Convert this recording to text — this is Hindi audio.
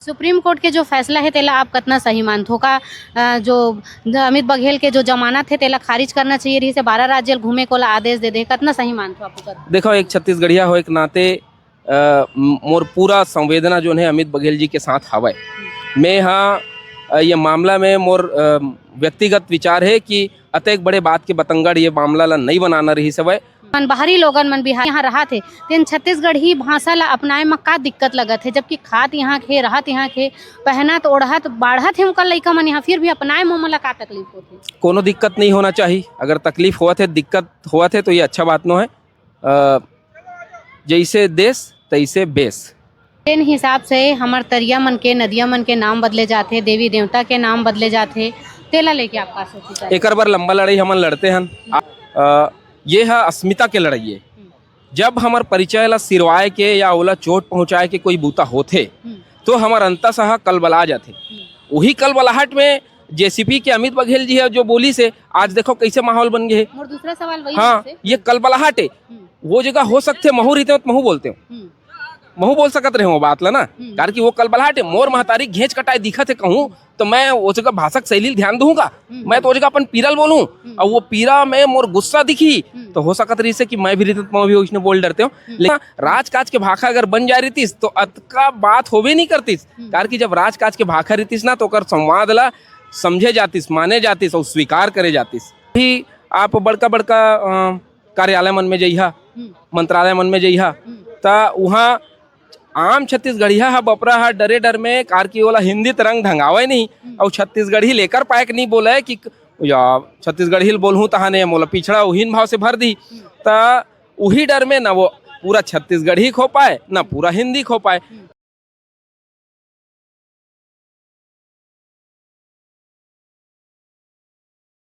सुप्रीम कोर्ट के जो फैसला है तेला आप कितना सही मानथो का जो अमित बघेल के जो जमानत है तेला खारिज करना चाहिए रही से 12 राज्य घूमे को ला आदेश दे दे कितना सही मानथो आप? देखो, एक छत्तीसगढ़िया हो एक नाते मोर पूरा संवेदना जो है अमित बघेल जी के साथ हवय। मैं यहाँ ये मामला में मोर व्यक्तिगत विचार है कि अतेक बड़े बात के बतंगड़ ये मामला ला नहीं बनाना रही सवय। मन बाहरी लोगन मन बिहार यहाँ रहा थे तेन छत्तीसगढ़ी भाषा ला अपनाए में का दिक्कत लगत है, जबकि खात यहाँ खे रहत यहाँ खे पहनत ओढ़त बाढ़त है उनका लइका मन यहाँ फिर भी अपनाए में ला का तकलीफ होती? कोनो दिक्कत नहीं होना चाहिए। अगर तकलीफ हुआ थे दिक्कत हुआ थे तो ये अच्छा बात नो है। जैसे देश तैसे बेस तेन हिसाब से हमार तरिया मन के नदिया मन के नाम बदले जाते, देवी देवता के नाम बदले जाते, तेला लेके आप का सोची? एक बार लंबा लड़ाई हमन लड़ते हैं। ये है अस्मिता के लड़ाई है। जब हमार परिचय ला सिरवाए के या ओला चोट पहुंचाए के कोई बूता होथे तो हमार अंतसह कलबला जाते। वही कलबलाहट में जेसीपी के अमित बघेल जी है जो बोली से आज देखो कैसे माहौल बन गए है। और दूसरा सवाल वही हाँ, ये कलबलाहट है। वो जगह हो सकते महू रहते हो तो महू बोलते हो, महू बोल सकत रहे हो बात ला ना, कारण कि वो कलबलाहट है। मोर महतारी घेंच कटाई दिखत है कहूँ तो मैं वो जगह भाषक शैली ध्यान दूंगा। मैं तो वो जगह अपन पीरल बोलूं और वो पीरा में मोर गुस्सा दिखी तो हो सकत रही से कि मैं भी रहती तो मैं भी उसने बोल डरते हूँ। लेकिन राजकाज के भाखा अगर बन जा रही तो अतका बात होवे नहीं करतीस, कारण कि जब राजकाज के भाखा रहतीस ना तो कर संवाद ला समझे जातीस, माने जातीस और स्वीकार करे जातीस। भी आप बड़का बड़का कार्यालय मन में जइहा, मंत्रालय मन में जइहा ता वहाँ आम छत्तीसगढ़िया हा बपरा हा डरे डर में कार की वाला हिंदी तरंग ढंगावे नहीं और छत्तीसगढ़ी लेकर पाए नहीं बोले कि या छत्तीसगढ़ी बोलूँ तहाने मोला पिछड़ा उहीन भाव से भर दी ता उही डर में ना वो पूरा छत्तीसगढ़ी खो पाए ना पूरा हिंदी खो पाए।